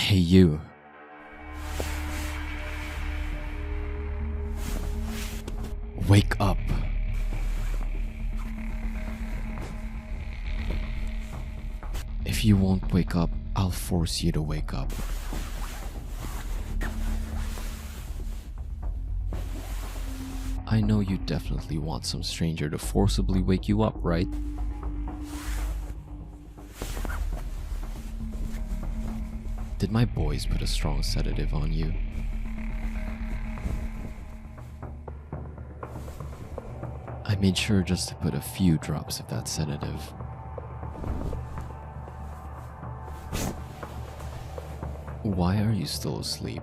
Hey you. Wake up. If you won't wake up, I'll force you to wake up. I know you definitely want some stranger to forcibly wake you up, right? Did my boys put a strong sedative on you? I made sure just to put a few drops of that sedative. Why are you still asleep?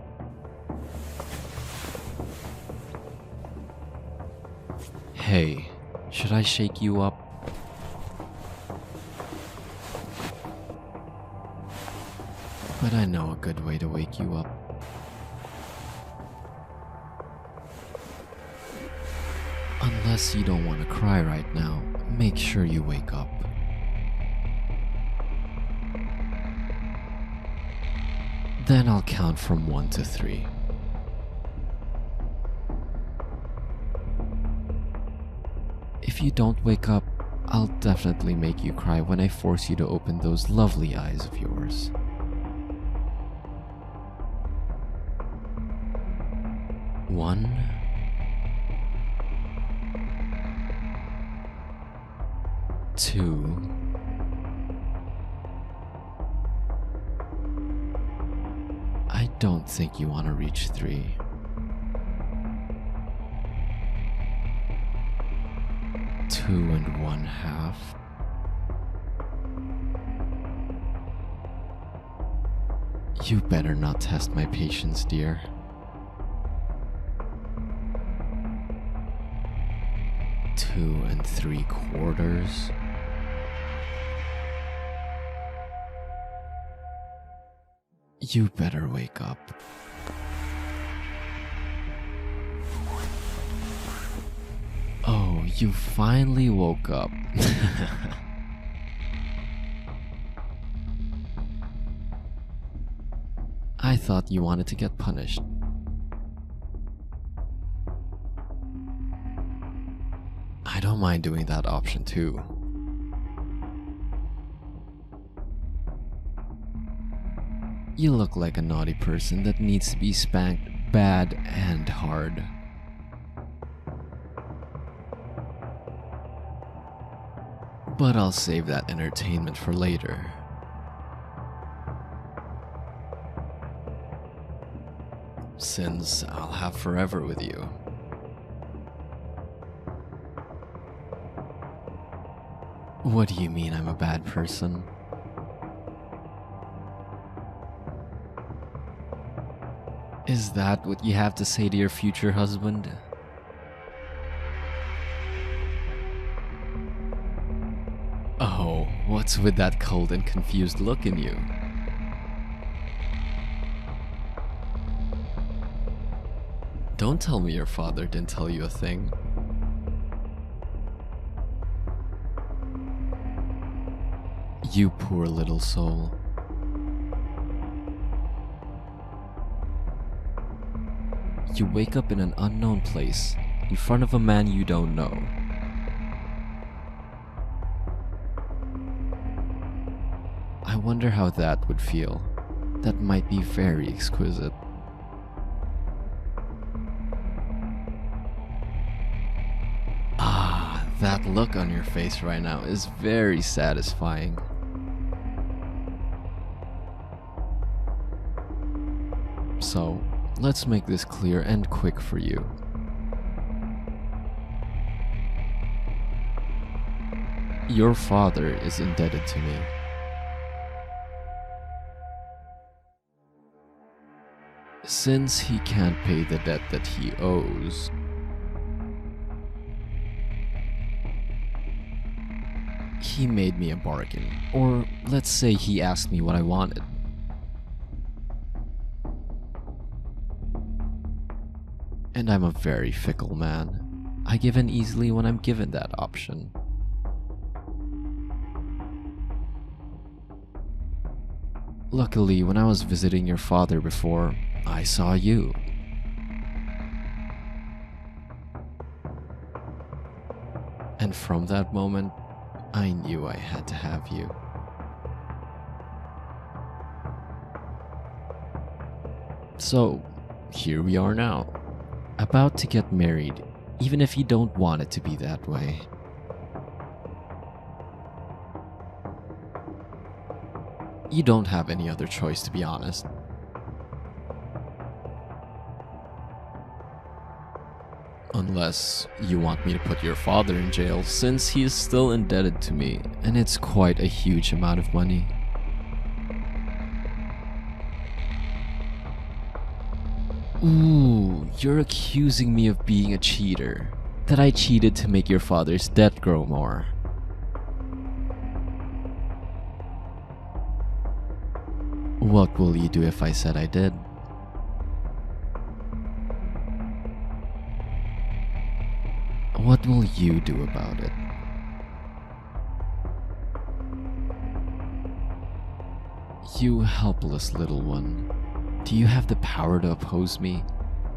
Hey, should I shake you up? But I know a good way to wake you up. Unless you don't want to cry right now, make sure you wake up. Then I'll count from 1 to 3. If you don't wake up, I'll definitely make you cry when I force you to open those lovely eyes of yours. 1, 2, 'I don't think you want to reach 3. 2 1/2. You better not test my patience, dear. 2 3/4. You better wake up. Oh, you finally woke up. I thought you wanted to get punished. I don't mind doing that option too. You look like a naughty person that needs to be spanked bad and hard. But I'll save that entertainment for later. Since I'll have forever with you. What do you mean I'm a bad person? Is that what you have to say to your future husband? Oh, what's with that cold and confused look in you? Don't tell me your father didn't tell you a thing. You poor little soul. You wake up in an unknown place, in front of a man you don't know. I wonder how that would feel. That might be very exquisite. Ah, that look on your face right now is very satisfying. So, let's make this clear and quick for you. Your father is indebted to me. Since he can't pay the debt that he owes, he made me a bargain. Or let's say he asked me what I wanted. And I'm a very fickle man. I give in easily when I'm given that option. Luckily, when I was visiting your father before, I saw you. And from that moment, I knew I had to have you. So, here we are now, about to get married, even if you don't want it to be that way. You don't have any other choice, to be honest. Unless you want me to put your father in jail, since he is still indebted to me, and it's quite a huge amount of money. Ooh, you're accusing me of being a cheater. That I cheated to make your father's debt grow more. What will you do if I said I did? What will you do about it? You helpless little one. Do you have the power to oppose me?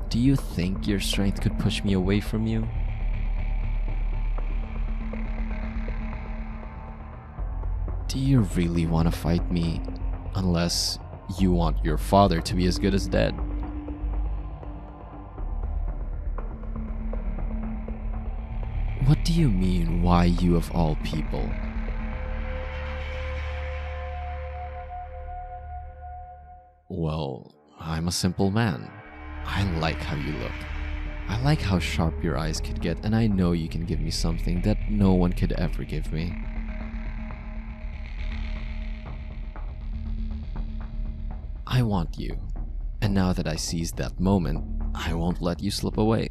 Do you think your strength could push me away from you? Do you really want to fight me? Unless you want your father to be as good as dead. What do you mean, why you of all people? Well, I'm a simple man. I like how you look. I like how sharp your eyes could get, and I know you can give me something that no one could ever give me. I want you, and now that I seized that moment, I won't let you slip away.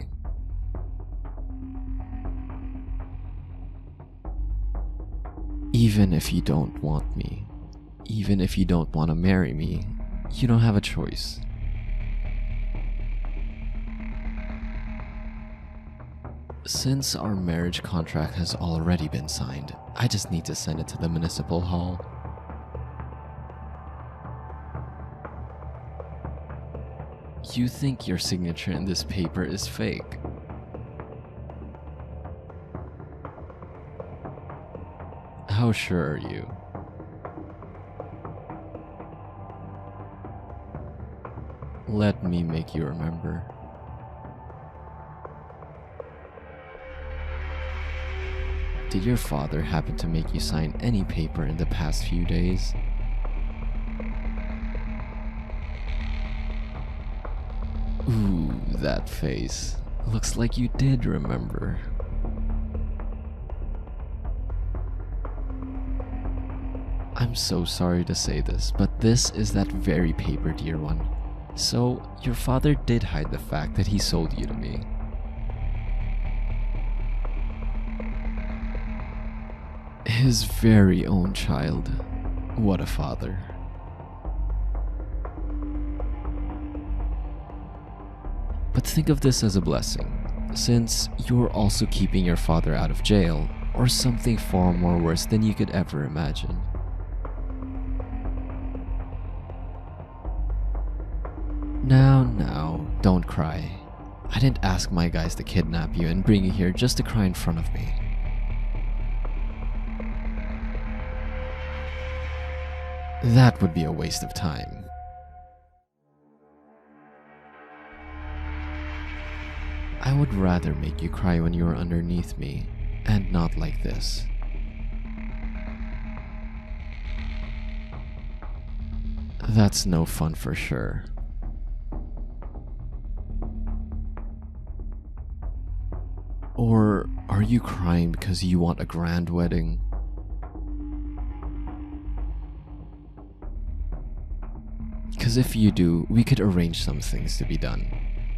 Even if you don't want me, even if you don't want to marry me, you don't have a choice. Since our marriage contract has already been signed, I just need to send it to the municipal hall. You think your signature in this paper is fake? How sure are you? Let me make you remember. Did your father happen to make you sign any paper in the past few days? Ooh, that face. Looks like you did remember. I'm so sorry to say this, but this is that very paper, dear one. So, your father did hide the fact that he sold you to me. His very own child. What a father. But think of this as a blessing, since you're also keeping your father out of jail, or something far more worse than you could ever imagine. Now, don't cry. I didn't ask my guys to kidnap you and bring you here just to cry in front of me. That would be a waste of time. I would rather make you cry when you are underneath me, and not like this. That's no fun for sure. Or are you crying because you want a grand wedding? Because if you do, we could arrange some things to be done.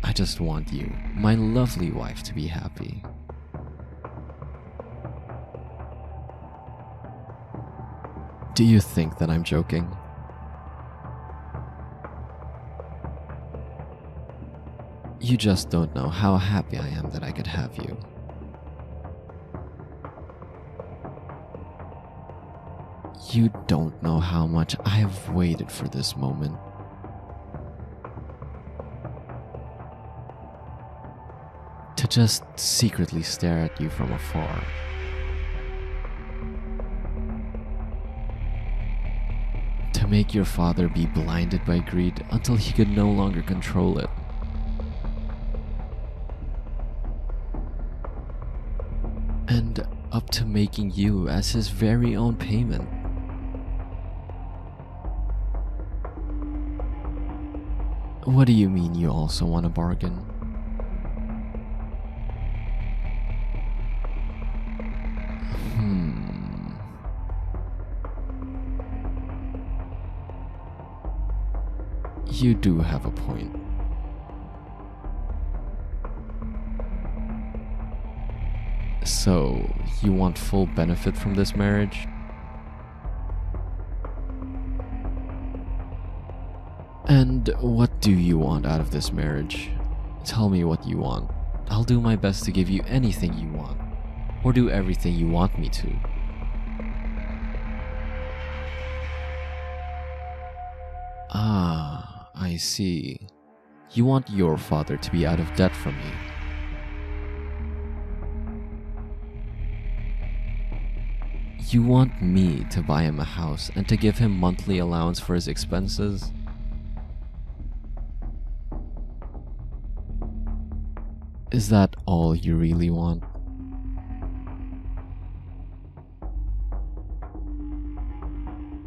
I just want you, my lovely wife, to be happy. Do you think that I'm joking? You just don't know how happy I am that I could have you. You don't know how much I have waited for this moment. To just secretly stare at you from afar. To make your father be blinded by greed until he could no longer control it. And up to making you as his very own payment. What do you mean you also want a bargain? You do have a point. So, you want full benefit from this marriage? And what do you want out of this marriage? Tell me what you want. I'll do my best to give you anything you want, or do everything you want me to. Ah, I see. You want your father to be out of debt from me. You want me to buy him a house and to give him monthly allowance for his expenses? Is that all you really want?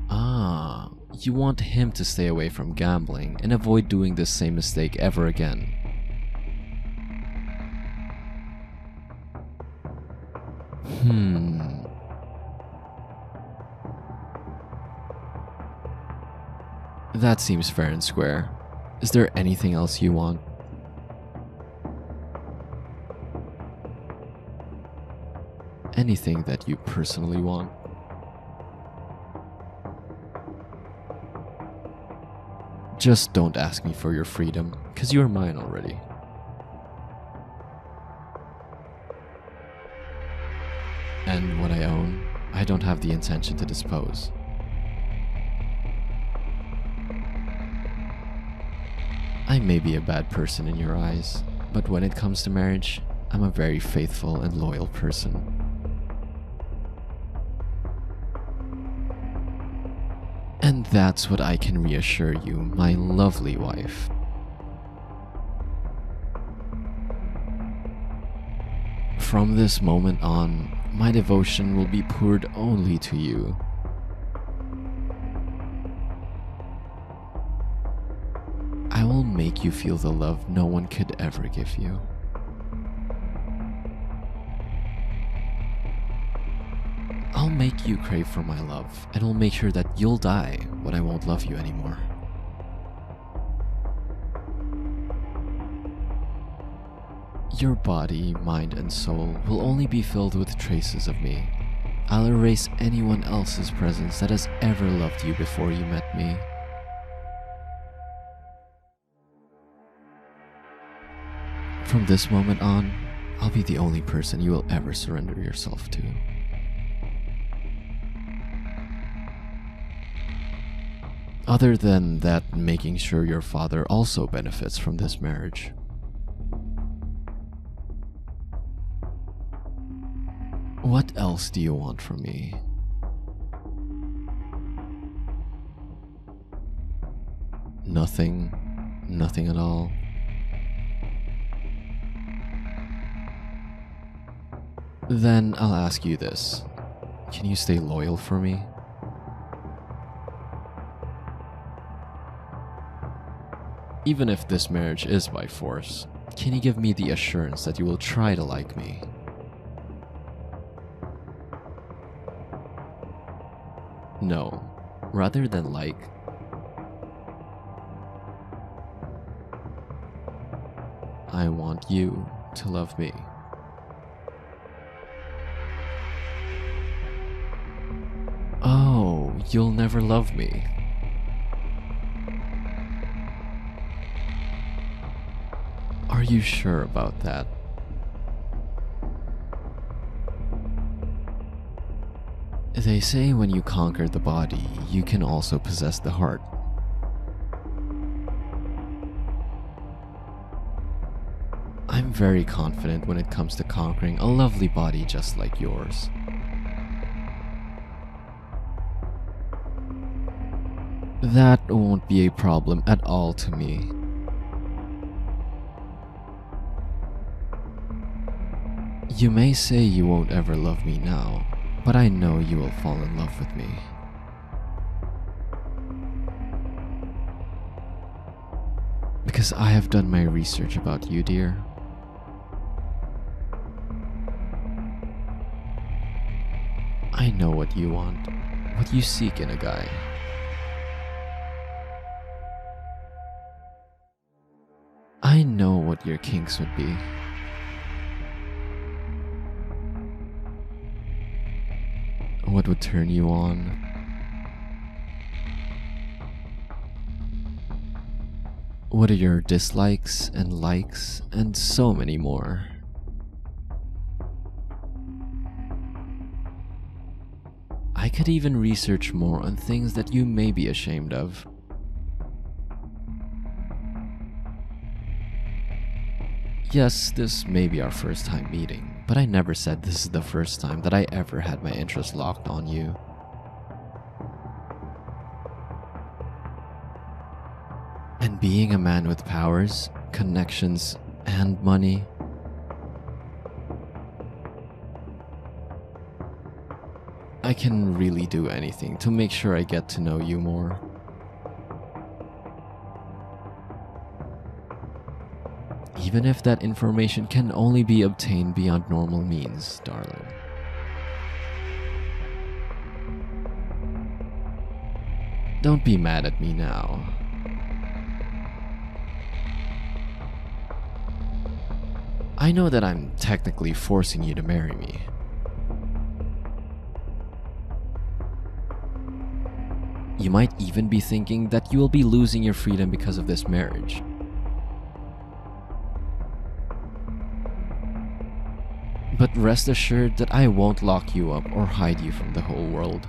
Ah, you want him to stay away from gambling and avoid doing the same mistake ever again. That seems fair and square. Is there anything else you want? Anything that you personally want? Just don't ask me for your freedom, cause you're mine already. And what I own, I don't have the intention to dispose. I may be a bad person in your eyes, but when it comes to marriage, I'm a very faithful and loyal person. And that's what I can reassure you, my lovely wife. From this moment on, my devotion will be poured only to you. I will make you feel the love no one could ever give you. I'll make you crave for my love, and I'll make sure that you'll die when I won't love you anymore. Your body, mind, and soul will only be filled with traces of me. I'll erase anyone else's presence that has ever loved you before you met me. From this moment on, I'll be the only person you will ever surrender yourself to. Other than that, making sure your father also benefits from this marriage. What else do you want from me? Nothing? Nothing at all? Then I'll ask you this. Can you stay loyal for me? Even if this marriage is by force, can you give me the assurance that you will try to like me? No, rather than like. I want you to love me. Oh, you'll never love me. Are you sure about that? They say when you conquer the body, you can also possess the heart. I'm very confident when it comes to conquering a lovely body just like yours. That won't be a problem at all to me. You may say you won't ever love me now, but I know you will fall in love with me. Because I have done my research about you, dear. I know what you want, what you seek in a guy. I know what your kinks would be. What would turn you on? What are your dislikes and likes, and so many more. I could even research more on things that you may be ashamed of. Yes, this may be our first time meeting, but I never said this is the first time that I ever had my interest locked on you. And being a man with powers, connections, and money, I can really do anything to make sure I get to know you more. Even if that information can only be obtained beyond normal means, darling. Don't be mad at me now. I know that I'm technically forcing you to marry me. You might even be thinking that you will be losing your freedom because of this marriage. But rest assured that I won't lock you up or hide you from the whole world.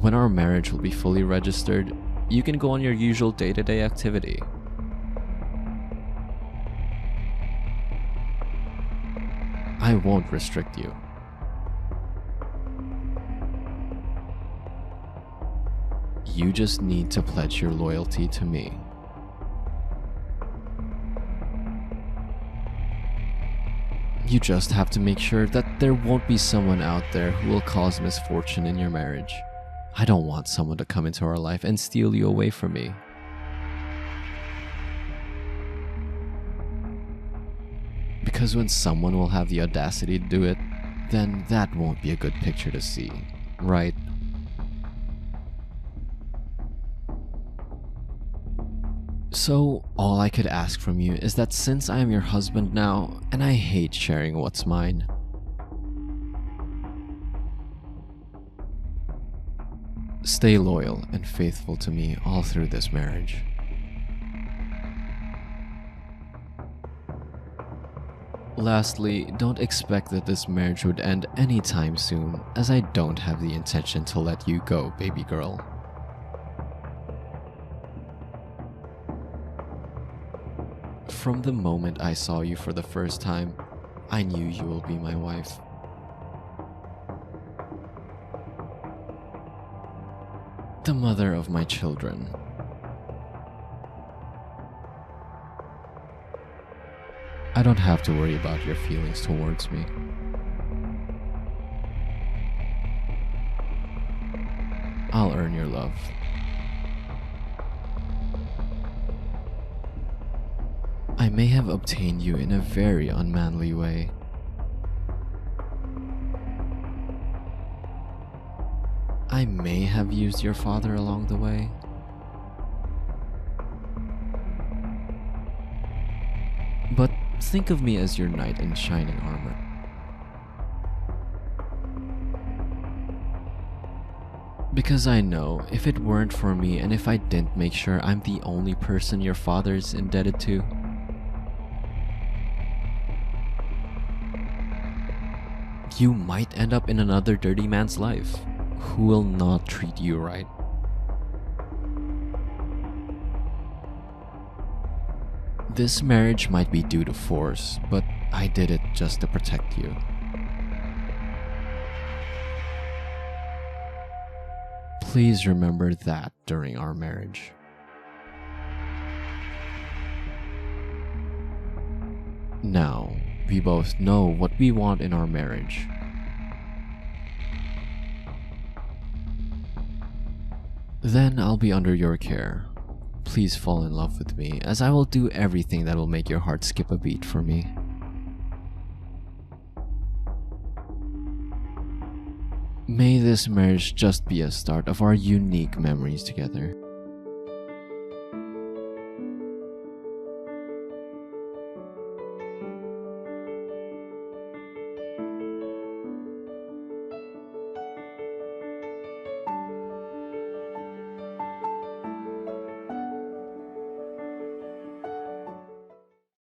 When our marriage will be fully registered, you can go on your usual day-to-day activity. I won't restrict you. You just need to pledge your loyalty to me. You just have to make sure that there won't be someone out there who will cause misfortune in your marriage. I don't want someone to come into our life and steal you away from me. Because when someone will have the audacity to do it, then that won't be a good picture to see, right? So, all I could ask from you is that since I am your husband now, and I hate sharing what's mine, stay loyal and faithful to me all through this marriage. Lastly, don't expect that this marriage would end anytime soon, as I don't have the intention to let you go, baby girl. From the moment I saw you for the first time, I knew you will be my wife. The mother of my children. I don't have to worry about your feelings towards me. I'll earn your love. I may have obtained you in a very unmanly way. I may have used your father along the way. But think of me as your knight in shining armor. Because I know if it weren't for me and if I didn't make sure I'm the only person your father's indebted to, you might end up in another dirty man's life who will not treat you right. This marriage might be due to force, but I did it just to protect you. Please remember that during our marriage. Now, we both know what we want in our marriage. Then I'll be under your care. Please fall in love with me, as I will do everything that will make your heart skip a beat for me. May this marriage just be a start of our unique memories together.